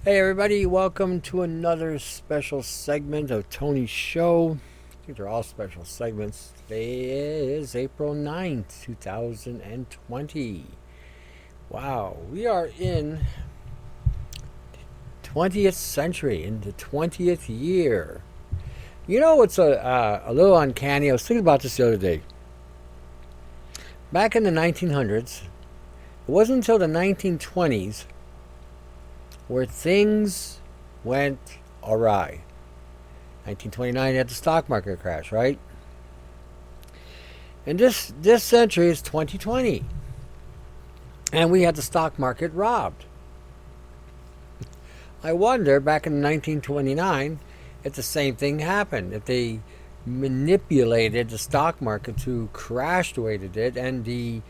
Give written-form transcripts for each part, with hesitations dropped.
Hey everybody, welcome to another special segment of Tony's show. I think they're all special segments. Today is April 9th, 2020. Wow, we are in 20th century, in the 20th year. You know what's a little uncanny? I was thinking about this the other day. Back in the 1900s, it wasn't until the 1920s where things went awry. 1929 had the stock market crash, right? And this century is 2020, and we had the stock market robbed. I wonder, back in 1929, if the same thing happened, if they manipulated the stock market to crash the way they did, and the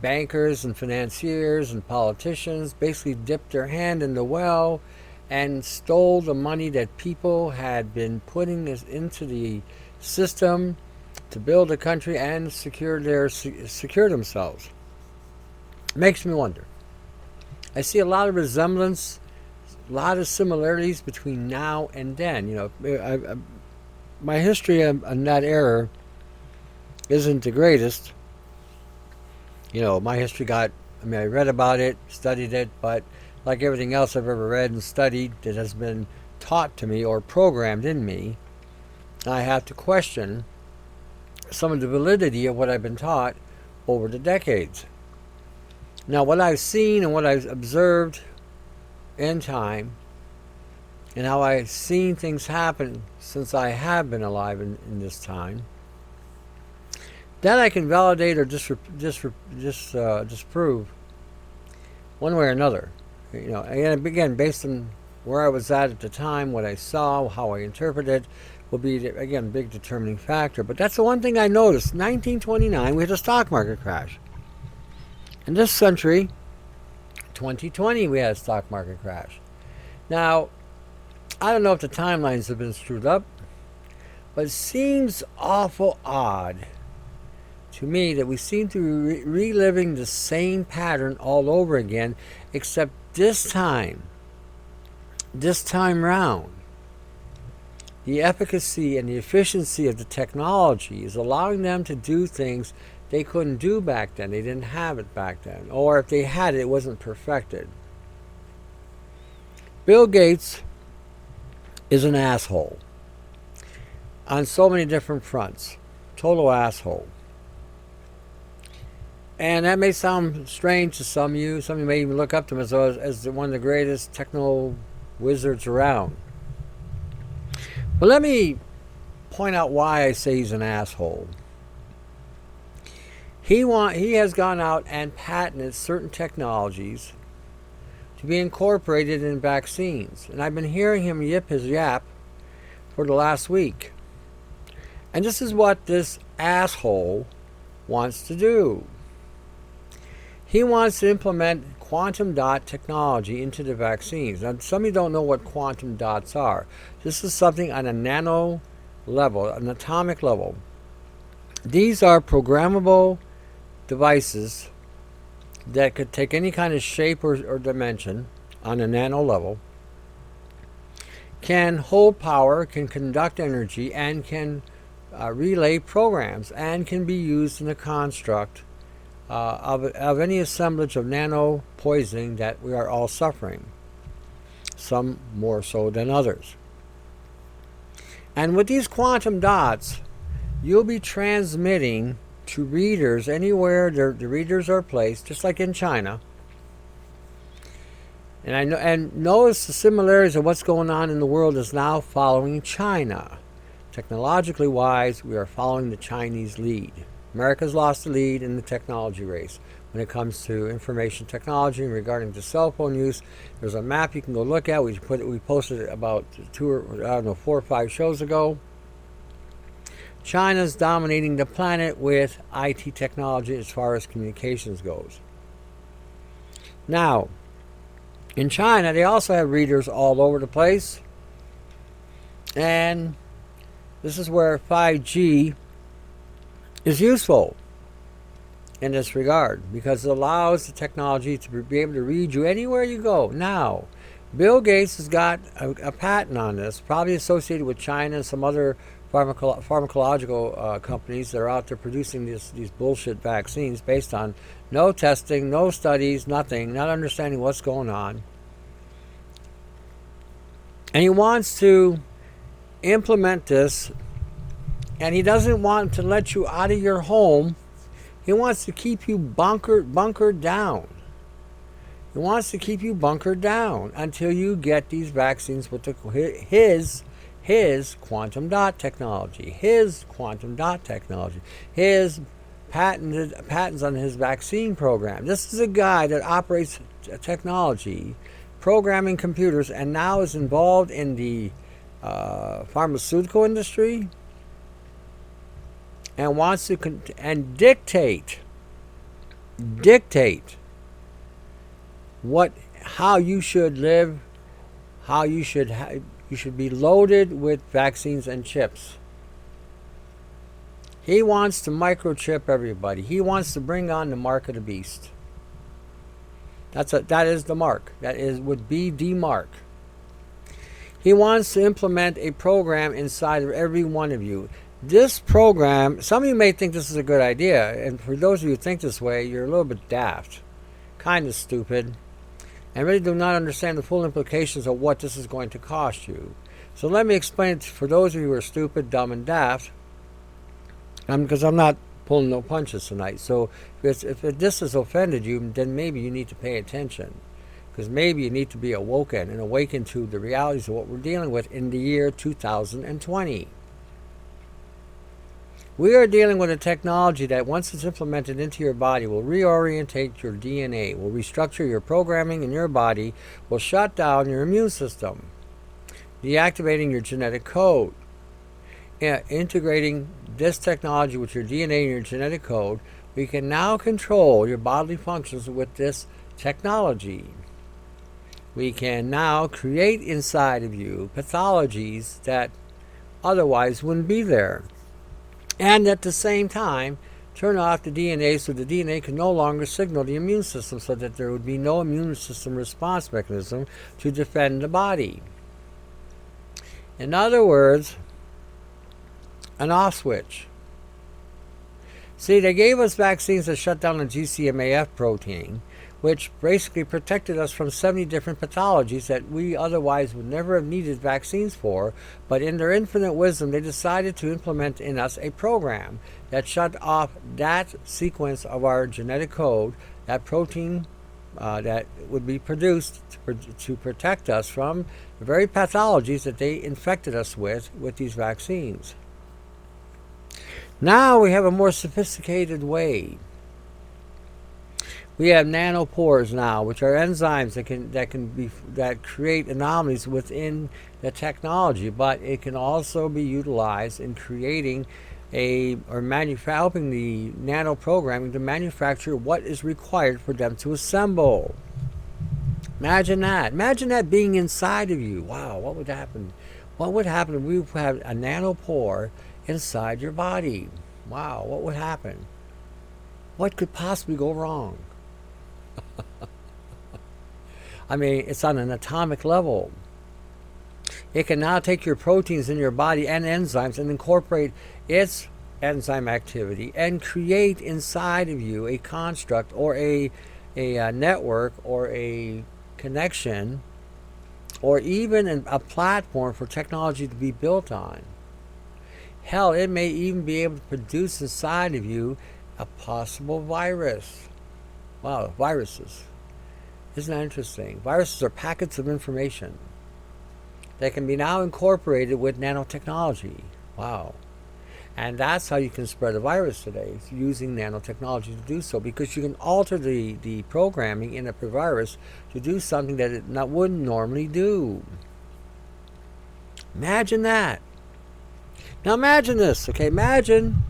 bankers and financiers and politicians basically dipped their hand in the well and stole the money that people had been putting into the system to build a country and secure themselves. It makes me wonder. I see a lot of resemblance, a lot of similarities between now and then. You know, my history on that era isn't the greatest. You know, my history I read about it, studied it, but like everything else I've ever read and studied that has been taught to me or programmed in me, I have to question some of the validity of what I've been taught over the decades. Now, what I've seen and what I've observed in time, and how I've seen things happen since I have been alive in this time, that I can validate or disprove one way or another. You know, and again, based on where I was at the time, what I saw, how I interpreted, will be again a big determining factor. But that's the one thing I noticed. 1929, we had a stock market crash. In this century, 2020, we had a stock market crash. Now, I don't know if the timelines have been screwed up, but it seems awful odd to me that we seem to be reliving the same pattern all over again, except this time round, the efficacy and the efficiency of the technology is allowing them to do things they couldn't do back then. They didn't have it back then. Or if they had it, it wasn't perfected. Bill Gates is an asshole on so many different fronts. Total asshole. And that may sound strange to some of you. Some of you may even look up to him as one of the greatest techno wizards around. But let me point out why I say he's an asshole. He has gone out and patented certain technologies to be incorporated in vaccines. And I've been hearing him yip his yap for the last week. And this is what this asshole wants to do. He wants to implement quantum dot technology into the vaccines. Now, some of you don't know what quantum dots are. This is something on a nano level, an atomic level. These are programmable devices that could take any kind of shape or dimension on a nano level, can hold power, can conduct energy, and can relay programs, and can be used in a construct of any assemblage of nano poisoning that we are all suffering, some more so than others. And with these quantum dots, you'll be transmitting to readers anywhere the readers are placed, just like in China. And notice the similarities of what's going on in the world is now following China. Technologically wise, we are following the Chinese lead. America's lost the lead in the technology race when it comes to information technology and regarding to cell phone use. There's a map you can go look at. We posted it about 4 or 5 shows ago. China's dominating the planet with IT technology as far as communications goes. Now, in China, they also have readers all over the place. And this is where 5G is useful in this regard, because it allows the technology to be able to read you anywhere you go. Now, Bill Gates has got a patent on this, probably associated with China and some other pharmacological companies that are out there producing these bullshit vaccines based on no testing, no studies, nothing, not understanding what's going on. And he wants to implement this, and he doesn't want to let you out of your home. He wants to keep you bunkered down. He wants to keep you bunkered down until you get these vaccines with his quantum dot technology, his patents on his vaccine program. This is a guy that operates technology, programming computers, and now is involved in the pharmaceutical industry, and wants to dictate how you should live, how you should be loaded with vaccines and chips. He wants to microchip everybody. He wants to bring on the mark of the beast. That is the mark. Would be the mark. He wants to implement a program inside of every one of you. This program, some of you may think this is a good idea, and for those of you who think this way, you're a little bit daft, kind of stupid, and really do not understand the full implications of what this is going to cost you. So let me explain it for those of you who are stupid, dumb, and daft, because I'm not pulling no punches tonight. So if this has offended you, then maybe you need to pay attention, because maybe you need to be awoken and awaken to the realities of what we're dealing with in the year 2020. We are dealing with a technology that, once it's implemented into your body, will reorientate your DNA, will restructure your programming in your body, will shut down your immune system, deactivating your genetic code. Integrating this technology with your DNA and your genetic code, we can now control your bodily functions with this technology. We can now create inside of you pathologies that otherwise wouldn't be there. And at the same time, turn off the DNA so the DNA can no longer signal the immune system, so that there would be no immune system response mechanism to defend the body. In other words, an off switch. See, they gave us vaccines that shut down the GCMAF protein, which basically protected us from 70 different pathologies that we otherwise would never have needed vaccines for. But in their infinite wisdom, they decided to implement in us a program that shut off that sequence of our genetic code, that protein that would be produced to protect us from the very pathologies that they infected us with these vaccines. Now we have a more sophisticated way. We have nanopores now, which are enzymes that create anomalies within the technology, but it can also be utilized in creating helping the nano programming to manufacture what is required for them to assemble. Imagine that. Imagine that being inside of you. Wow, what would happen? What would happen if we had a nanopore inside your body? Wow, what would happen? What could possibly go wrong? I mean, it's on an atomic level. It can now take your proteins in your body and enzymes and incorporate its enzyme activity and create inside of you a construct or a network or a connection or even a platform for technology to be built on. Hell, it may even be able to produce inside of you a possible virus. Wow, viruses. Isn't that interesting? Viruses are packets of information that can be now incorporated with nanotechnology. Wow. And that's how you can spread a virus today, using nanotechnology to do so, because you can alter the programming in a virus to do something that it wouldn't normally do. Imagine that. Now imagine this, okay? Imagine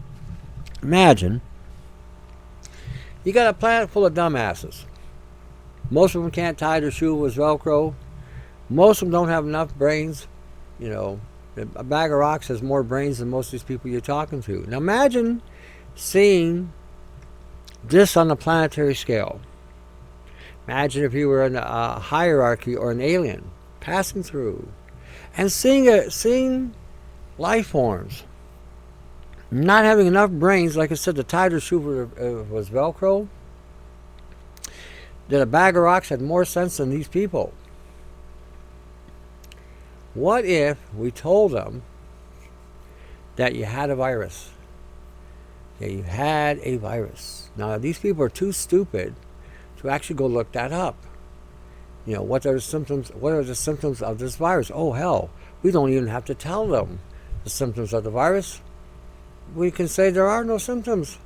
you got a planet full of dumbasses. Most of them can't tie their shoe with Velcro. Most of them don't have enough brains. You know, a bag of rocks has more brains than most of these people you're talking to. Now imagine seeing this on a planetary scale. Imagine if you were in a hierarchy or an alien passing through and seeing life forms not having enough brains. Like I said, the tighter shoe was Velcro. That a bag of rocks had more sense than these people. What if we told them that you had a virus? That you had a virus. Now, these people are too stupid to actually go look that up. You know, what are the symptoms? What are the symptoms of this virus? Oh, hell, we don't even have to tell them the symptoms of the virus. We can say there are no symptoms.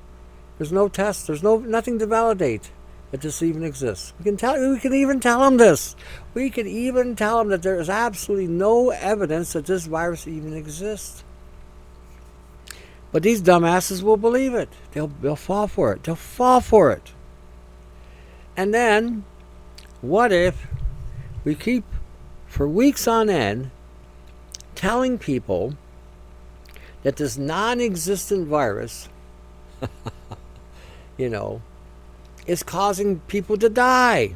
There's no test. There's nothing to validate that this even exists. We can even tell them this. We can even tell them that there is absolutely no evidence that this virus even exists. But these dumbasses will believe it. They'll fall for it. They'll fall for it. And then, what if we keep, for weeks on end, telling people that this non-existent virus, is causing people to die?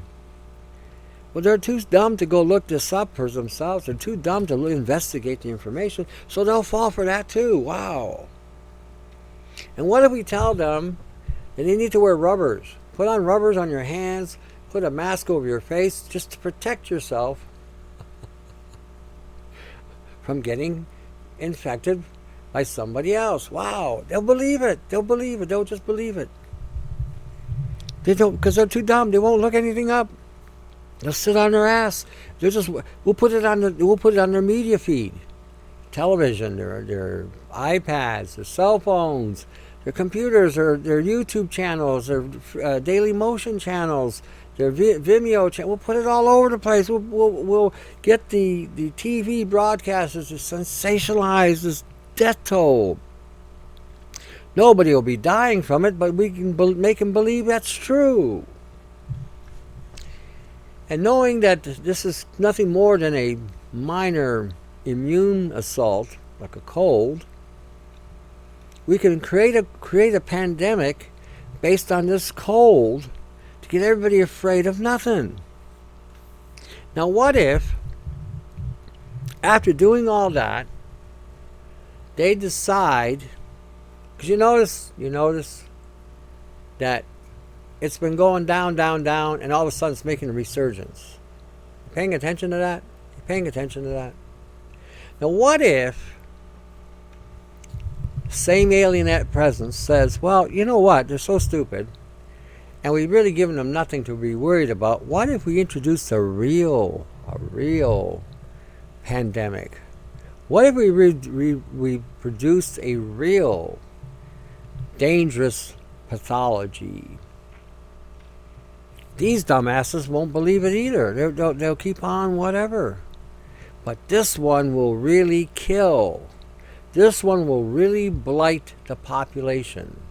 Well, they're too dumb to go look this up for themselves. They're too dumb to investigate the information, so they'll fall for that too. Wow. And what if we tell them that they need to wear rubbers? Put on rubbers on your hands, put a mask over your face just to protect yourself from getting infected by somebody else. Wow. They'll believe it. They'll believe it. They'll just believe it. They don't, because they're too dumb. They won't look anything up. They'll sit on their ass. We'll put it on their media feed. Television, their iPads, their cell phones, their computers, their YouTube channels, their Daily Motion channels, their Vimeo channel. We'll put it all over the place. We'll get the TV broadcasters to sensationalize this death toll. Nobody will be dying from it, but we can make them believe that's true. And knowing that this is nothing more than a minor immune assault, like a cold, we can create a pandemic based on this cold to get everybody afraid of nothing. Now, what if, after doing all that, they decide, because you notice that it's been going down, and all of a sudden it's making a resurgence. You paying attention to that? You paying attention to that? Now, what if same alien presence says, well, you know what? They're so stupid, and we've really given them nothing to be worried about. What if we introduced a real pandemic? What if we produced a real dangerous pathology? These dumbasses won't believe it either. They'll keep on whatever. But this one will really kill. This one will really blight the population.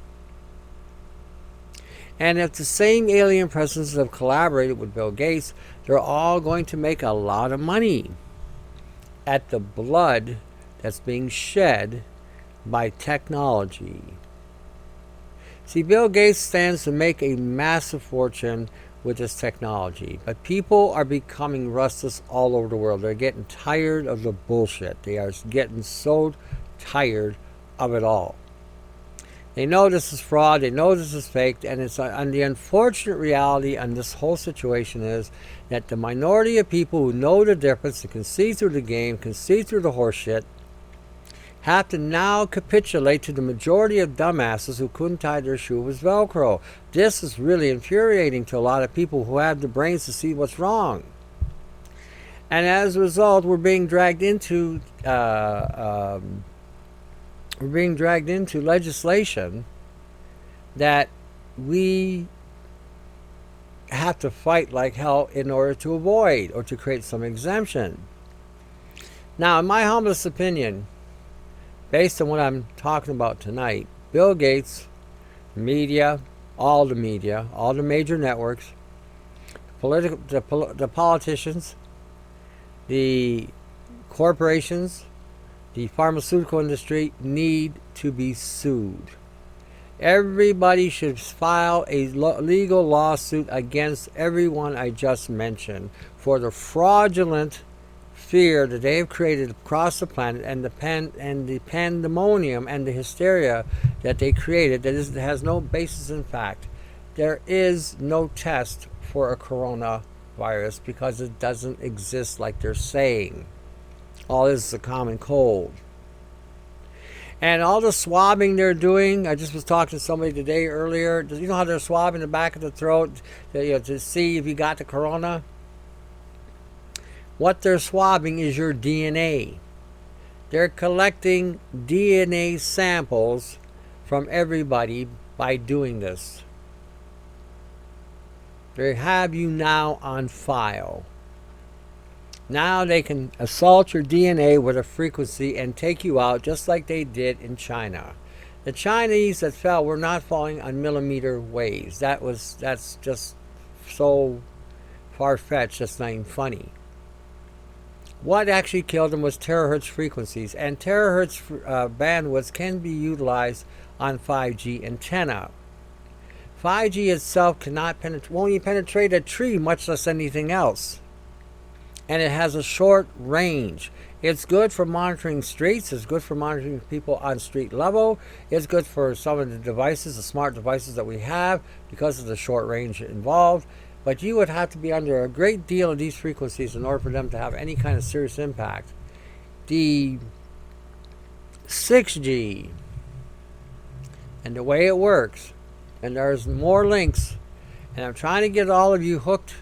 And if the same alien presences have collaborated with Bill Gates, they're all going to make a lot of money at the blood that's being shed by technology. See, Bill Gates stands to make a massive fortune with this technology, but people are becoming restless all over the world. They're getting tired of the bullshit. They are getting so tired of it all. They know this is fraud. They know this is fake, and the unfortunate reality on this whole situation is that the minority of people who know the difference, that can see through the game, can see through the horse shit, have to now capitulate to the majority of dumbasses who couldn't tie their shoe with Velcro. This is really infuriating to a lot of people who have the brains to see what's wrong. And as a result, we're being dragged into legislation that we have to fight like hell in order to avoid or to create some exemption. Now, in my humblest opinion, based on what I'm talking about tonight, Bill Gates, media, all the major networks, the politicians, the corporations, the pharmaceutical industry need to be sued. Everybody should file a legal lawsuit against everyone I just mentioned for the fraudulent fear that they have created across the planet, and the pandemonium and the hysteria that they created that has no basis in fact. There is no test for a coronavirus because it doesn't exist like they're saying. All this is a common cold. And all the swabbing they're doing, I just was talking to somebody today earlier. You know how they're swabbing the back of the throat to see if you got the corona? What they're swabbing is your DNA. They're collecting DNA samples from everybody by doing this. They have you now on file. Now they can assault your DNA with a frequency and take you out just like they did in China. The Chinese that fell were not falling on millimeter waves. That's just so far-fetched, that's not even funny. What actually killed them was terahertz frequencies, and terahertz bandwidths can be utilized on 5G antenna. 5G itself won't even penetrate a tree, much less anything else. And it has a short range. It's good for monitoring streets. It's good for monitoring people on street level. It's good for some of the devices, the smart devices that we have, because of the short range involved. But you would have to be under a great deal of these frequencies in order for them to have any kind of serious impact. The 6G and the way it works, and there's more links, and I'm trying to get all of you hooked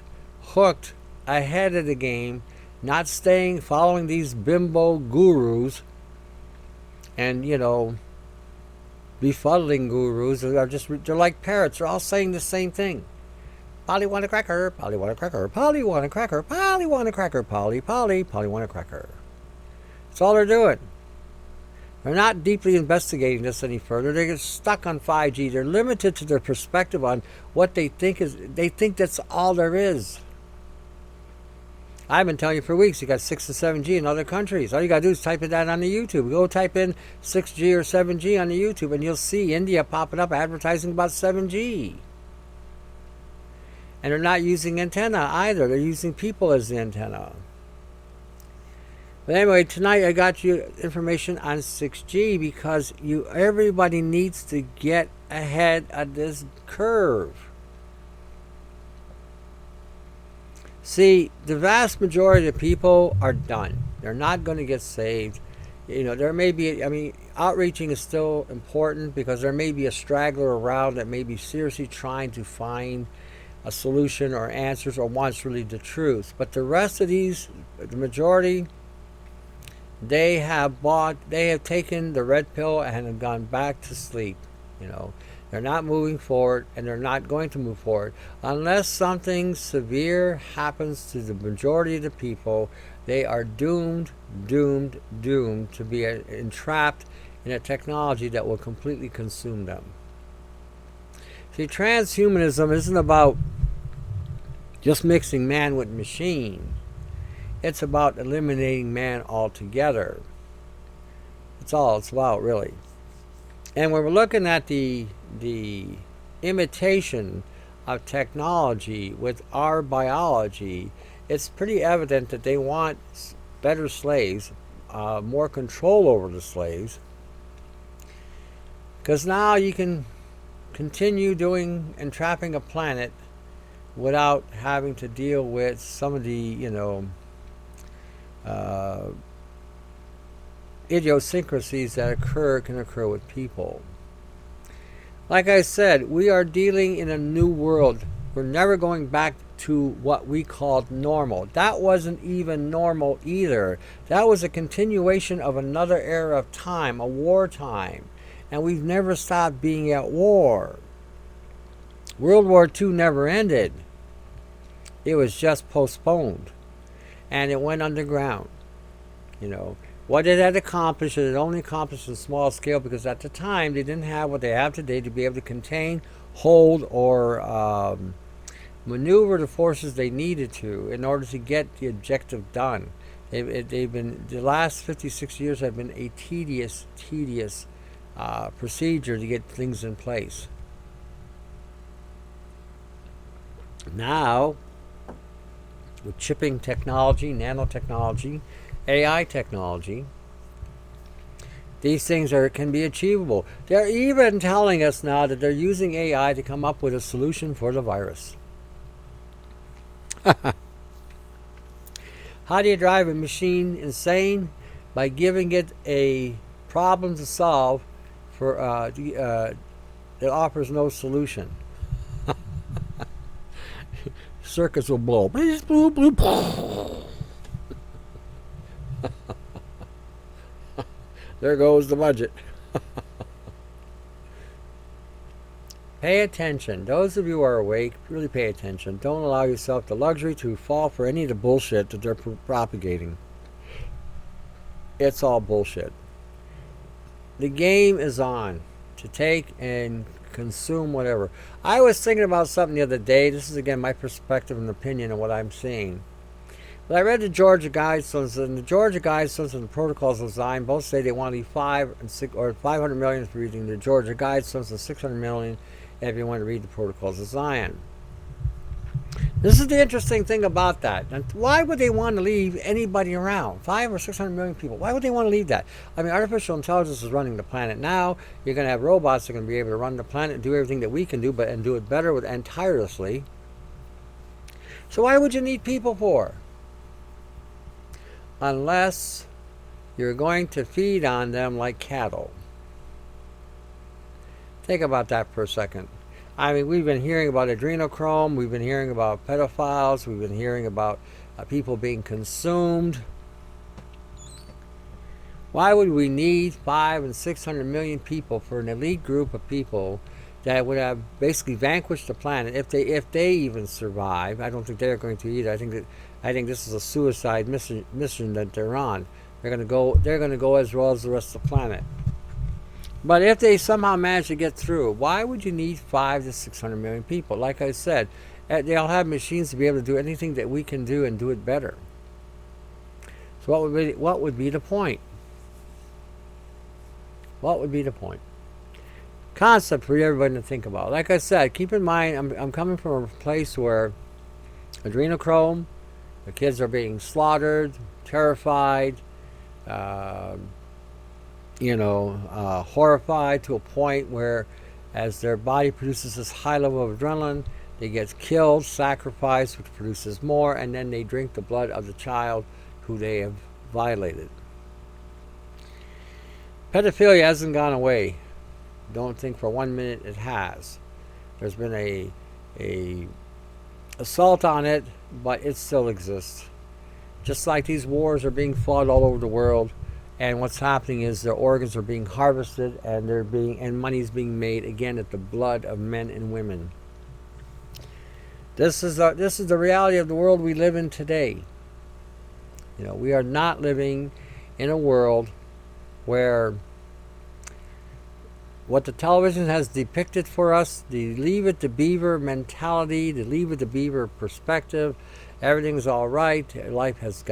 ahead of the game, not following these bimbo gurus and befuddling gurus. They're like parrots. They're all saying the same thing. Polly want a cracker, Polly want a cracker, Polly want a cracker, Polly want a cracker, Polly want a cracker. That's all they're doing. They're not deeply investigating this any further. They get stuck on 5G. They're limited to their perspective on what they think that's all there is. I've been telling you for weeks, you got 6 to 7G in other countries. All you got to do is type that on the YouTube. Go type in 6G or 7G on the YouTube, and you'll see India popping up advertising about 7G. And they're not using antenna either. They're using people as the antenna. But anyway, tonight I got you information on 6G because everybody needs to get ahead of this curve. See, the vast majority of people are done. They're not going to get saved. There may be, outreaching is still important because there may be a straggler around that may be seriously trying to find a solution or answers or wants really the truth. But the rest of the majority, they have taken the red pill and have gone back to sleep. They're not moving forward, and they're not going to move forward unless something severe happens to the majority of the people. They are doomed to be entrapped in a technology that will completely consume them. See, transhumanism isn't about just mixing man with machine. It's about eliminating man altogether. That's all it's about, really. And when we're looking at the imitation of technology with our biology, it's pretty evident that they want better slaves, more control over the slaves, because now you can continue doing and trapping a planet without having to deal with some of the idiosyncrasies that can occur with people. Like I said, we are dealing in a new world. We're never going back to what we called normal. That wasn't even normal either. That was a continuation of another era of time, a wartime. And we've never stopped being at war. World War II never ended. It was just postponed. And it went underground. What it had accomplished, it had only accomplished on a small scale because at the time they didn't have what they have today to be able to contain, hold, or maneuver the forces they needed to in order to get the objective done. The last 56 years have been a tedious procedure to get things in place. Now, with chipping technology, nanotechnology, AI technology, these things can be achievable. They're even telling us now that they're using AI to come up with a solution for the virus. How do you drive a machine insane? By giving it a problem to solve that offers no solution. Circuits will blow. There goes the budget. Pay attention. Those of you who are awake, really pay attention. Don't allow yourself the luxury to fall for any of the bullshit that they're propagating. It's all bullshit. The game is on to take and consume whatever. I was thinking about something the other day. This is, again, my perspective and opinion on what I'm seeing. But I read the Georgia Guidestones, and the Georgia Guidestones and the Protocols of Design both say they want to leave 500 million for reading the Georgia Guidestones and 600 million if you want to read the Protocols of Zion. This is the interesting thing about that. And why would they want to leave anybody around? 500 or 600 million people. Why would they want to leave that? I mean, artificial intelligence is running the planet now. You're going to have robots that are going to be able to run the planet and do everything that we can do, and do it better and tirelessly. So why would you need people for? Unless you're going to feed on them like cattle. Think about that for a second. I mean, we've been hearing about adrenochrome, we've been hearing about pedophiles, we've been hearing about people being consumed. Why would we need 500 and 600 million people for an elite group of people that would have basically vanquished the planet if they even survive? I don't think they're going to either. I think this is a suicide mission that they're on. They're going to go as well as the rest of the planet. But if they somehow manage to get through, why would you need 500 to 600 million people? Like I said, they'll have machines to be able to do anything that we can do and do it better. So what would be the point? What would be the point? Concept for everybody to think about. Like I said, keep in mind, I'm coming from a place where adrenochrome, the kids are being slaughtered, terrified, horrified to a point where, as their body produces this high level of adrenaline, they get killed, sacrificed, which produces more, and then they drink the blood of the child who they have violated. Pedophilia hasn't gone away. Don't think for 1 minute it has. There's been a assault on it, but it still exists. Just like these wars are being fought all over the world, and what's happening is their organs are being harvested, and money's being made again at the blood of men and women. This is the reality of the world we live in today. We are not living in a world where what the television has depicted for us, the leave it to beaver mentality, the leave it to beaver perspective, everything's all right, life is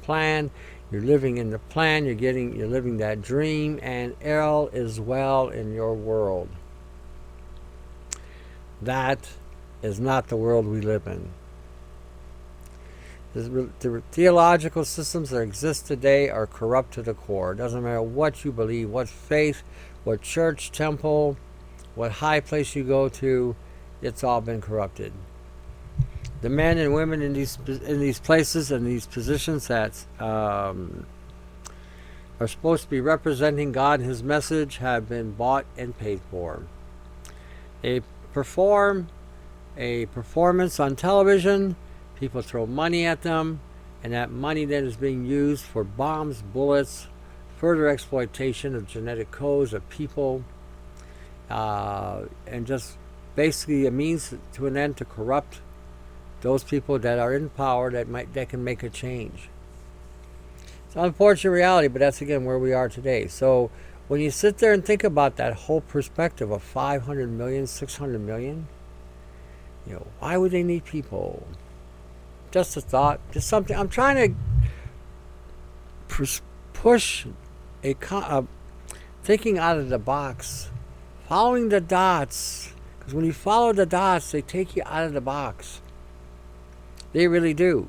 planned, you're living in the plan, you're living that dream, and all is well in your world. That is not the world we live in. The theological systems that exist today are corrupt to the core. It doesn't matter what you believe, what faith, what church, temple, what high place you go to, it's all been corrupted. The men and women in these places and these positions that are supposed to be representing God and His message have been bought and paid for. They perform a performance on television. People throw money at them, and that money then is being used for bombs, bullets, further exploitation of genetic codes of people, and just basically a means to an end to corrupt those people that are in power that can make a change. It's an unfortunate reality, but that's again where we are today. So when you sit there and think about that whole perspective of 500 million, 600 million, why would they need people? Just a thought, just something. I'm trying to push thinking out of the box, following the dots. Because when you follow the dots, they take you out of the box. They really do.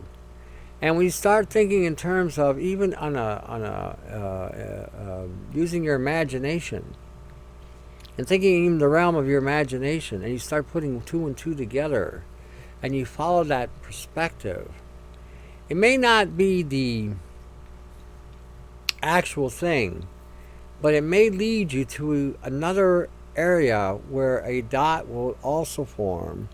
And when you start thinking in terms of even using your imagination, and thinking in the realm of your imagination, and you start putting two and two together, and you follow that perspective, it may not be the actual thing, but it may lead you to another area where a dot will also form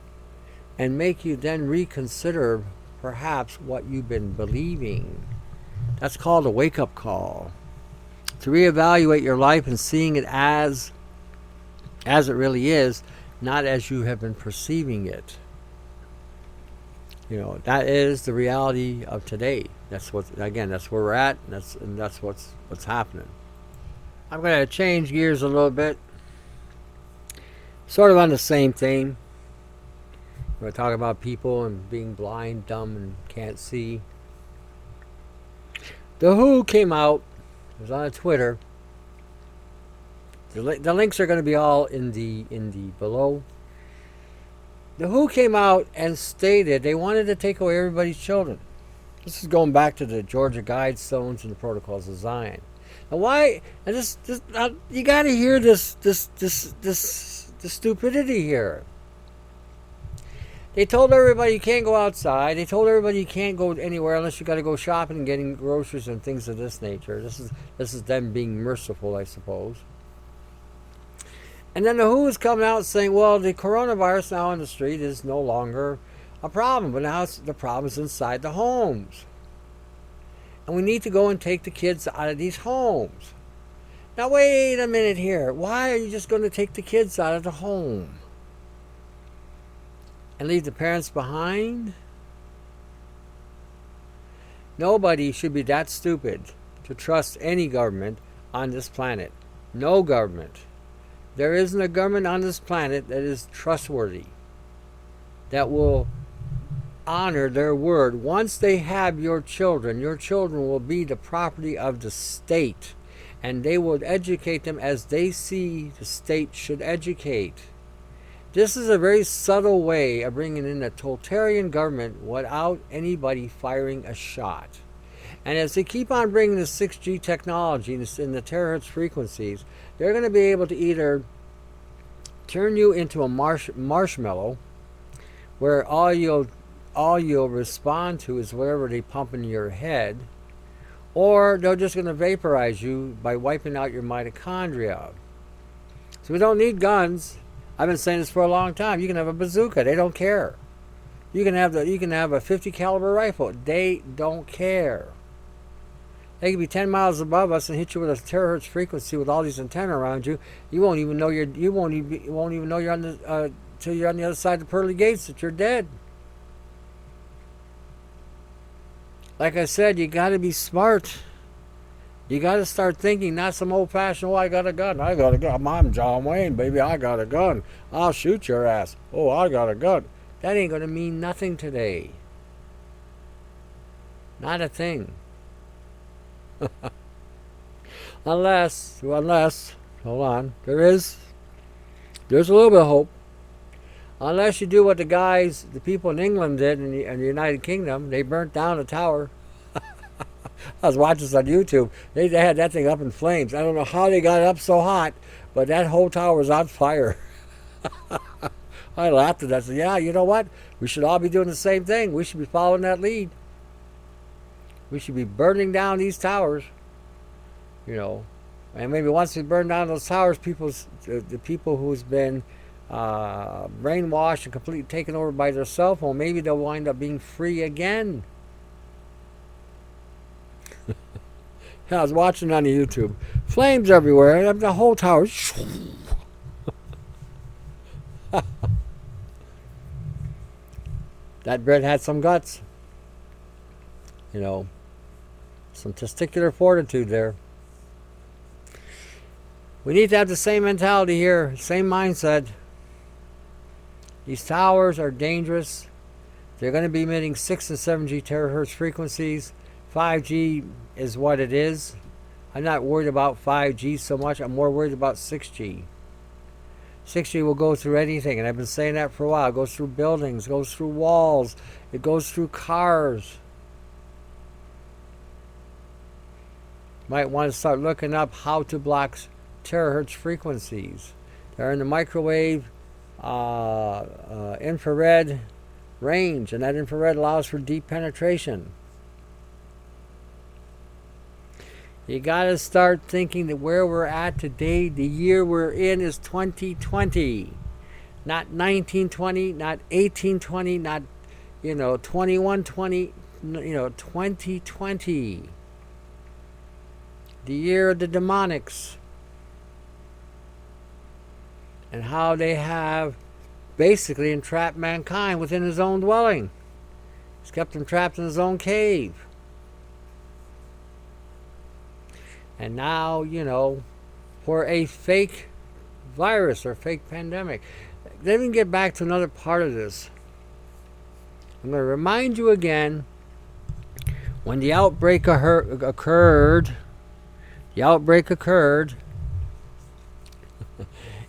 and make you then reconsider perhaps what you've been believing. That's called a wake-up call. To reevaluate your life and seeing it as it really is, not as you have been perceiving it. You know, that is the reality of today. That's what, again, that's where we're at, and that's what's happening. I'm going to change gears a little bit, sort of on the same thing. We're talking about people and being blind, dumb, and can't see. The WHO came out. It was on Twitter. The links are going to be all in the below. The WHO came out and stated they wanted to take away everybody's children. This is going back to the Georgia Guidestones and the Protocols of Zion. Now, why? And you got to hear this stupidity here. They told everybody you can't go outside. They told everybody you can't go anywhere unless you got to go shopping and getting groceries and things of this nature. This is them being merciful, I suppose. And then the WHO is coming out saying, well, the coronavirus now on the street is no longer a problem, but now the problem is inside the homes. And we need to go and take the kids out of these homes. Now, wait a minute here. Why are you just going to take the kids out of the home and leave the parents behind? Nobody should be that stupid to trust any government on this planet. No government. There isn't a government on this planet that is trustworthy, that will honor their word. Once they have your children will be the property of the state, and they will educate them as they see the state should educate. This is a very subtle way of bringing in a totalitarian government without anybody firing a shot. And as they keep on bringing the 6G technology in the terahertz frequencies, they're going to be able to either turn you into a marshmallow, where all you'll respond to is whatever they pump in your head, or they're just going to vaporize you by wiping out your mitochondria. So we don't need guns. I've been saying this for a long time. You can have a bazooka. They don't care. You can have a 50 caliber rifle. They don't care. They can be 10 miles above us and hit you with a terahertz frequency with all these antennas around you. You won't even know you're on the till you're on the other side of the pearly gates that you're dead. Like I said, you got to be smart. You got to start thinking, not some old-fashioned, oh, I got a gun. I'm John Wayne, baby, I got a gun. I'll shoot your ass. Oh, I got a gun. That ain't going to mean nothing today. Not a thing. unless, hold on, there's a little bit of hope. Unless you do what the people in England did in the United Kingdom, they burnt down a tower. I was watching this on YouTube. They had that thing up in flames. I don't know how they got it up so hot, but that whole tower was on fire. I laughed at that. I said, yeah, you know what? We should all be doing the same thing. We should be following that lead. We should be burning down these towers, you know. And maybe once we burn down those towers, the people who's been brainwashed and completely taken over by their cell phone, maybe they'll wind up being free again. I was watching on the YouTube. Flames everywhere. The whole tower. That Brit had some guts. You know, some testicular fortitude there. We need to have the same mentality here, same mindset. These towers are dangerous. They're going to be emitting 6 and 7G terahertz frequencies. 5G is what it is. I'm not worried about 5G so much. I'm more worried about 6G. 6G will go through anything, and I've been saying that for a while. It goes through buildings, goes through walls, it goes through cars. Might want to start looking up how to block terahertz frequencies. They're in the microwave, infrared range, and that infrared allows for deep penetration. You got to start thinking that where we're at today, the year we're in is 2020. Not 1920, not 1820, not 2120, 2020. The year of the demonics. And how they have basically entrapped mankind within his own dwelling. He's kept them trapped in his own cave. And now, for a fake virus or fake pandemic. Let me get back to another part of this. I'm going to remind you again, when the outbreak occurred,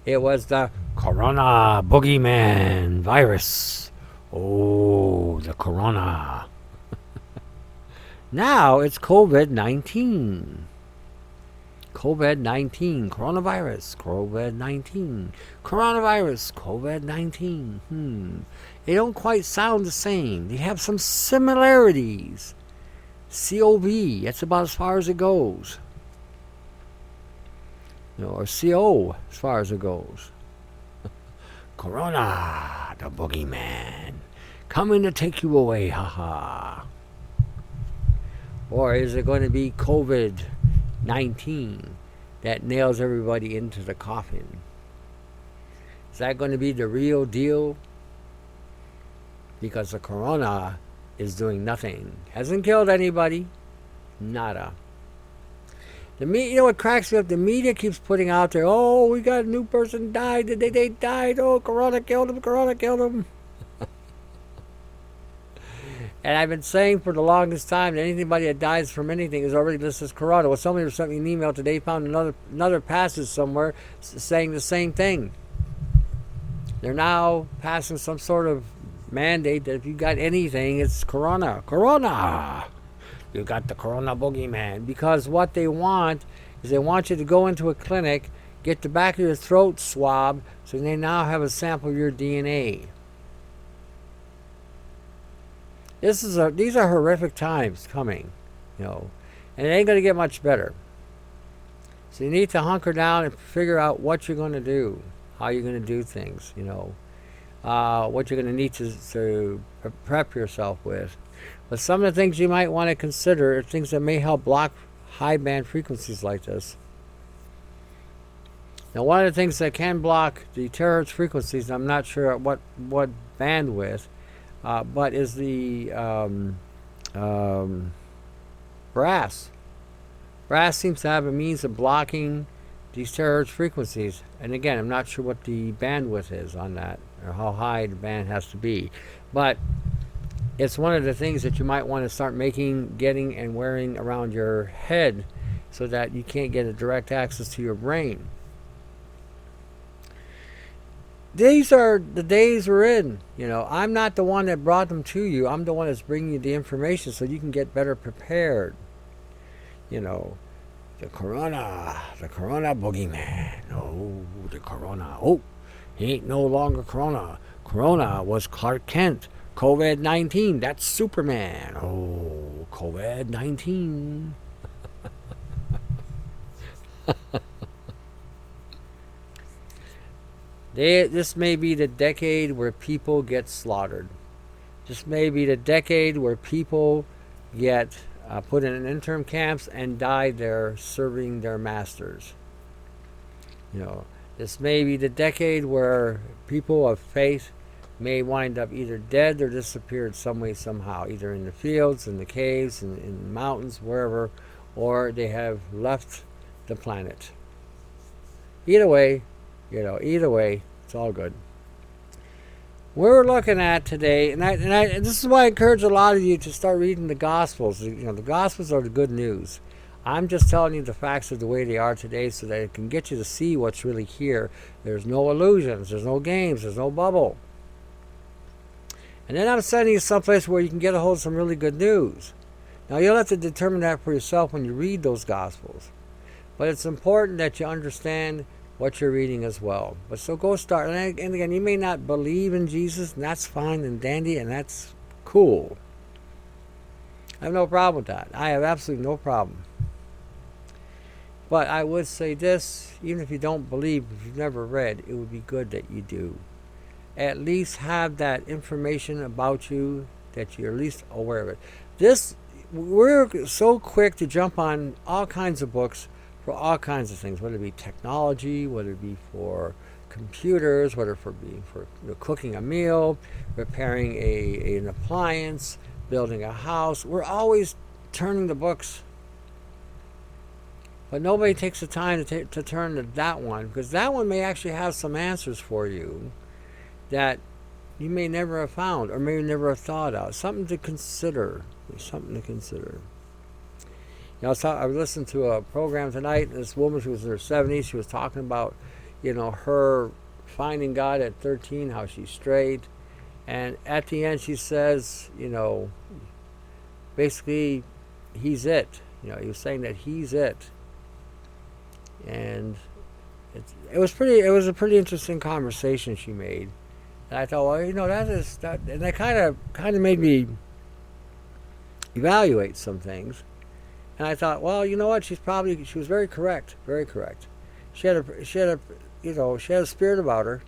it was the Corona Boogeyman virus. Oh, the Corona. Now it's COVID-19. COVID-19, coronavirus, COVID-19, coronavirus, COVID-19. They don't quite sound the same. They have some similarities. COV, that's about as far as it goes. Or CO, as far as it goes. Corona, the boogeyman, coming to take you away, haha. Or is it going to be COVID-19 that nails everybody into the coffin? Is that going to be the real deal? Because the corona is doing nothing. Hasn't killed anybody. Nada. The media, what cracks me up, the media keeps putting out there, oh, we got a new person died, they died, oh, corona killed him, corona killed him. And I've been saying for the longest time that anybody that dies from anything is already listed as corona. Well, somebody sent me an email today, found another passage somewhere saying the same thing. They're now passing some sort of mandate that if you got anything, it's corona. Corona! You got the corona boogeyman. Because what they want is they want you to go into a clinic, get the back of your throat swabbed, so they now have a sample of your DNA. These are horrific times coming, and it ain't going to get much better. So you need to hunker down and figure out what you're going to do, how you're going to do things, what you're going to need to prep yourself with. But some of the things you might want to consider are things that may help block high band frequencies like this. Now, one of the things that can block the terahertz frequencies, I'm not sure at what bandwidth, but is the brass. Brass seems to have a means of blocking these terahertz frequencies. And again, I'm not sure what the bandwidth is on that, or how high the band has to be. But it's one of the things that you might want to start getting and wearing around your head so that you can't get a direct access to your brain. These are the days we're in. I'm not the one that brought them to you. I'm the one that's bringing you the information so you can get better prepared. The corona boogeyman. Oh, the corona. Oh, he ain't no longer corona. Corona was Clark Kent. COVID-19, that's Superman. Oh, COVID-19. This may be the decade where people get slaughtered. This may be the decade where people get put in interim camps and die there serving their masters. This may be the decade where people of faith may wind up either dead or disappeared some way, somehow, either in the fields, in the caves, in the mountains, wherever, or they have left the planet. Either way, it's all good. We're looking at today, and this is why I encourage a lot of you to start reading the Gospels. The Gospels are the good news. I'm just telling you the facts of the way they are today so that it can get you to see what's really here. There's no illusions, there's no games, there's no bubble. And then I'm sending you someplace where you can get a hold of some really good news. Now, you'll have to determine that for yourself when you read those Gospels. But it's important that you understand what you're reading as well. But so go start. And again, you may not believe in Jesus, and that's fine and dandy, and that's cool. I have no problem with that. I have absolutely no problem. But I would say this, even if you don't believe, if you've never read, it would be good that you do. At least have that information about you that you're at least aware of it. We're so quick to jump on all kinds of books for all kinds of things, whether it be technology, whether it be for computers, whether it be for cooking a meal, repairing an appliance, building a house. We're always turning the books. But nobody takes the time to turn to that one, because that one may actually have some answers for you that you may never have found or may never have thought of. Something to consider. Something to consider. I was listening to a program tonight, and this woman, she was in her 70s, she was talking about, her finding God at 13, how she's straight. And at the end she says, basically, he's it. He was saying that he's it. And it was a pretty interesting conversation she made. And I thought, well, that and that kind of made me evaluate some things. And I thought, well, you know what? She was very correct, very correct. She had a spirit about her.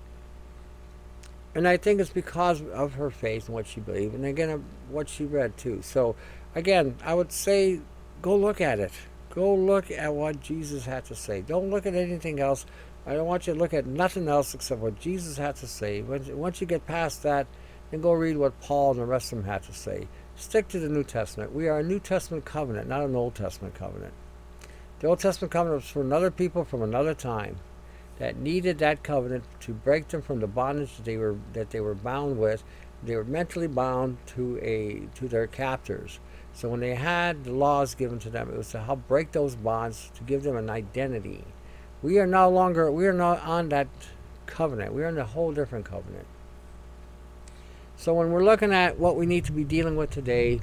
And I think it's because of her faith and what she believed, and again, what she read too. So, again, I would say, go look at it. Go look at what Jesus had to say. Don't look at anything else. I don't want you to look at nothing else except what Jesus had to say. Once you get past that, then go read what Paul and the rest of them had to say. Stick to the New Testament. We are a New Testament covenant, not an Old Testament covenant. The Old Testament covenant was for another people from another time that needed that covenant to break them from the bondage that they were bound with. They were mentally bound to their captors. So when they had the laws given to them, it was to help break those bonds, to give them an identity. We are not on that covenant. We are in a whole different covenant. So when we're looking at what we need to be dealing with today,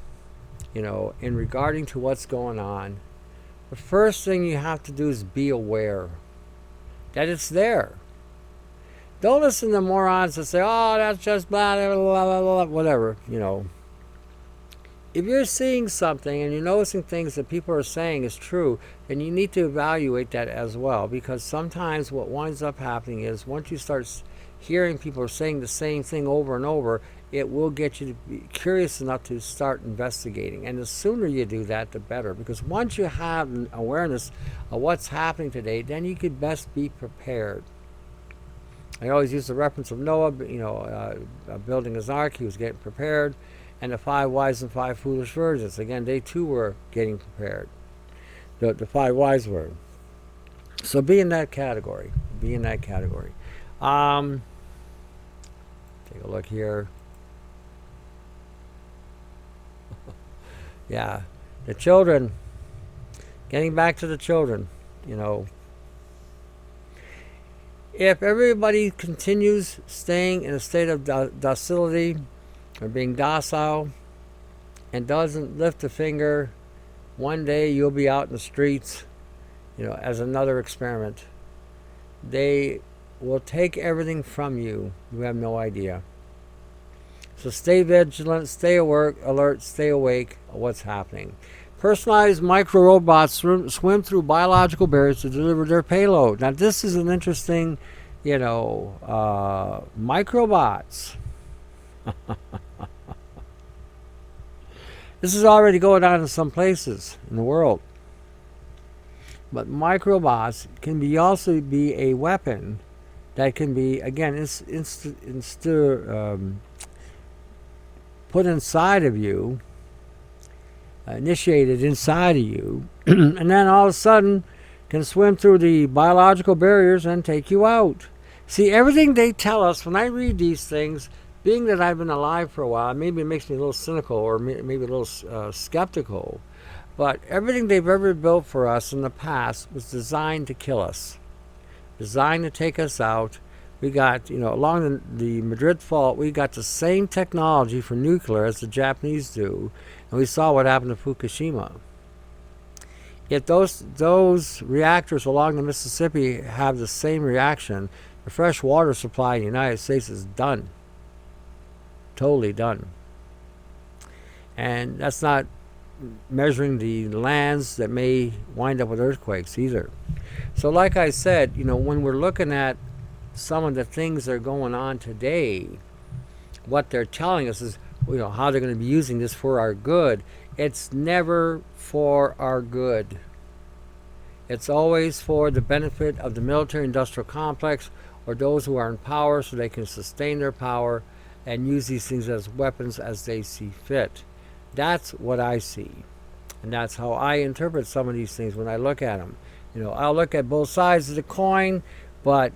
in regarding to what's going on, the first thing you have to do is be aware that it's there. Don't listen to morons that say, oh, that's just blah, blah, blah, blah, whatever, If you're seeing something and you're noticing things that people are saying is true, then you need to evaluate that as well, because sometimes what winds up happening is once you start hearing people saying the same thing over and over, it will get you to be curious enough to start investigating. And the sooner you do that, the better, because once you have an awareness of what's happening today, then you could best be prepared. I always use the reference of Noah, building his ark. He was getting prepared. And the 5 wise and 5 foolish virgins. Again, they too were getting prepared. The 5 wise were. So be in that category. Be in that category. Take a look here. Yeah. The children. Getting back to the children. If everybody continues staying in a state of docility, or being docile, and doesn't lift a finger, one day you'll be out in the streets, as another experiment. They will take everything from you. You have no idea. So stay vigilant, stay alert, stay awake of what's happening. Personalized micro-robots swim through biological barriers to deliver their payload. Now this is an interesting, microbots. This is already going on in some places in the world. But microbots can also be a weapon that can be, again, put inside of you, initiated inside of you, and then all of a sudden can swim through the biological barriers and take you out. See, everything they tell us, when I read these things, being that I've been alive for a while, maybe it makes me a little cynical or maybe a little skeptical. But everything they've ever built for us in the past was designed to kill us, designed to take us out. We got, along the Madrid Fault, we got the same technology for nuclear as the Japanese do, and we saw what happened to Fukushima. If those reactors along the Mississippi have the same reaction, the fresh water supply in the United States is done. Totally done. And that's not measuring the lands that may wind up with earthquakes either. So like I said, when we're looking at some of the things that are going on today, what they're telling us is, how they're going to be using this for our good. It's never for our good. It's always for the benefit of the military-industrial complex or those who are in power so they can sustain their power and use these things as weapons as they see fit. That's what I see. And that's how I interpret some of these things when I look at them. I'll look at both sides of the coin, but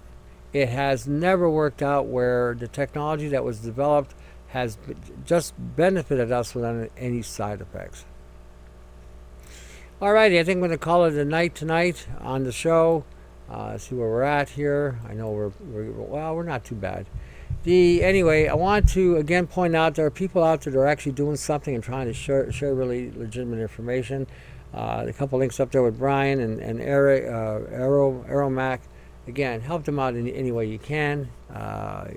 it has never worked out where the technology that was developed has just benefited us without any side effects. Alrighty, I think I'm going to call it a night tonight on the show. See where we're at here. I know we're not too bad. Anyway, I want to again point out there are people out there that are actually doing something and trying to share really legitimate information. A couple links up there with Brian and Aromac. Again, help them out in any way you can. I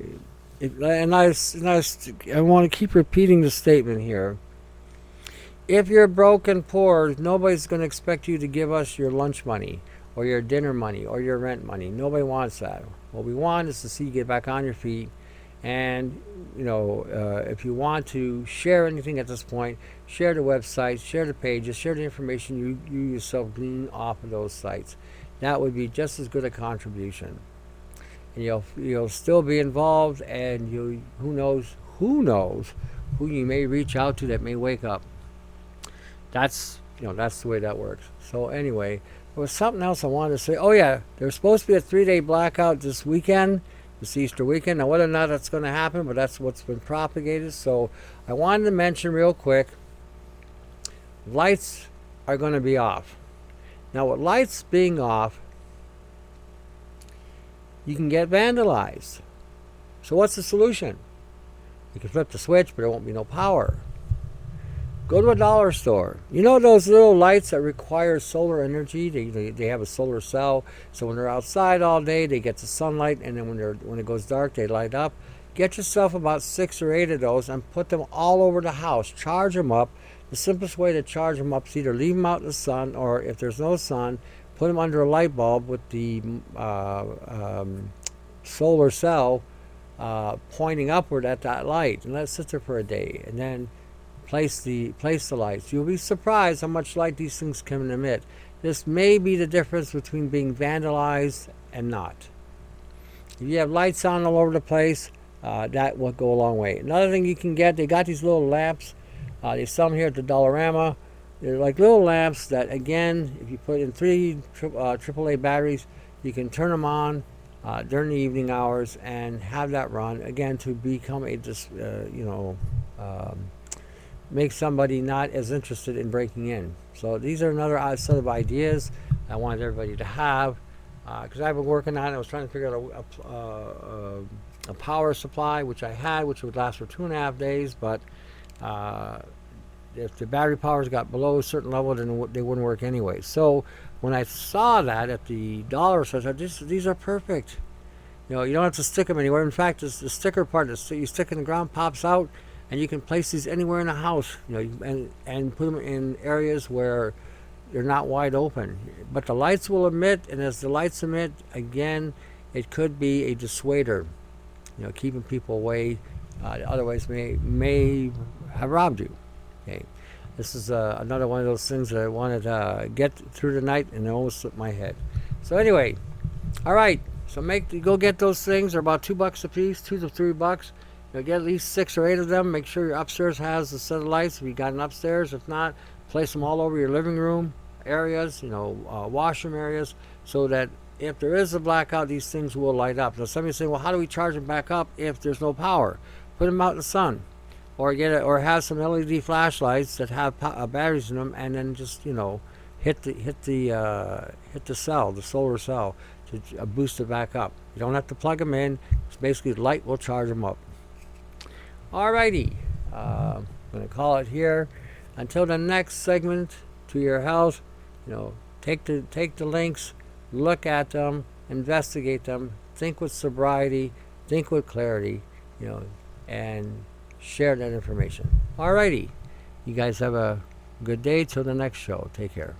want to keep repeating the statement here. If you're broke and poor, nobody's going to expect you to give us your lunch money or your dinner money or your rent money. Nobody wants that. What we want is to see you get back on your feet. And, if you want to share anything at this point, share the website, share the pages, share the information you yourself glean off of those sites. That would be just as good a contribution. And you'll still be involved, and who knows who you may reach out to that may wake up. That's the way that works. So anyway, there was something else I wanted to say. Oh yeah, there's supposed to be a 3-day blackout this weekend, this Easter weekend. Now whether or not that's going to happen, but that's what's been propagated. So I wanted to mention real quick, lights are going to be off. Now with lights being off, you can get vandalized. So what's the solution? You can flip the switch, but there won't be no power. Go to a dollar store. Those little lights that require solar energy? They have a solar cell, so when they're outside all day, they get the sunlight, and then when it goes dark, they light up. Get yourself about 6 or 8 of those and put them all over the house. Charge them up. The simplest way to charge them up is either leave them out in the sun, or if there's no sun, put them under a light bulb with the solar cell pointing upward at that light, and let it sit there for a day, and then place the lights. You'll be surprised how much light these things can emit. This may be the difference between being vandalized and not. If you have lights on all over the place, that will go a long way. Another thing you can get, they got these little lamps. They sell them here at the Dollarama. They're like little lamps that, again, if you put in 3 AAA batteries, you can turn them on during the evening hours and have that run, again, to become make somebody not as interested in breaking in. So these are another set of ideas I wanted everybody to have, because I've been working on it. I was trying to figure out a power supply, which I had, which would last for 2.5 days, but if the battery powers got below a certain level, then they wouldn't work anyway. So when I saw that at the dollar store, I said, these are perfect. You don't have to stick them anywhere. In fact, the sticker part that you stick in the ground pops out, and you can place these anywhere in the house, and put them in areas where they're not wide open. But the lights will emit, and as the lights emit, again, it could be a dissuader, keeping people away. Otherwise, may have robbed you. Okay, this is another one of those things that I wanted to get through the night, and it almost slipped my head. So anyway, all right. So go get those things. They're about $2 a piece, $2 to $3. Get at least 6 or 8 of them. Make sure your upstairs has a set of lights if you got an upstairs. If not, place them all over your living room areas, washroom areas, so that if there is a blackout, these things will light up. Now somebody say, well, how do we charge them back up if there's no power? Put them out in the sun. or or have some LED flashlights that have batteries in them, and then just hit the cell, the solar cell, to boost it back up. You don't have to plug them in. It's basically light will charge them up. Alrighty, I'm gonna call it here. Until the next segment, to your health. Take the links, look at them, investigate them, think with sobriety, think with clarity, and share that information. Alrighty, you guys have a good day till the next show. Take care.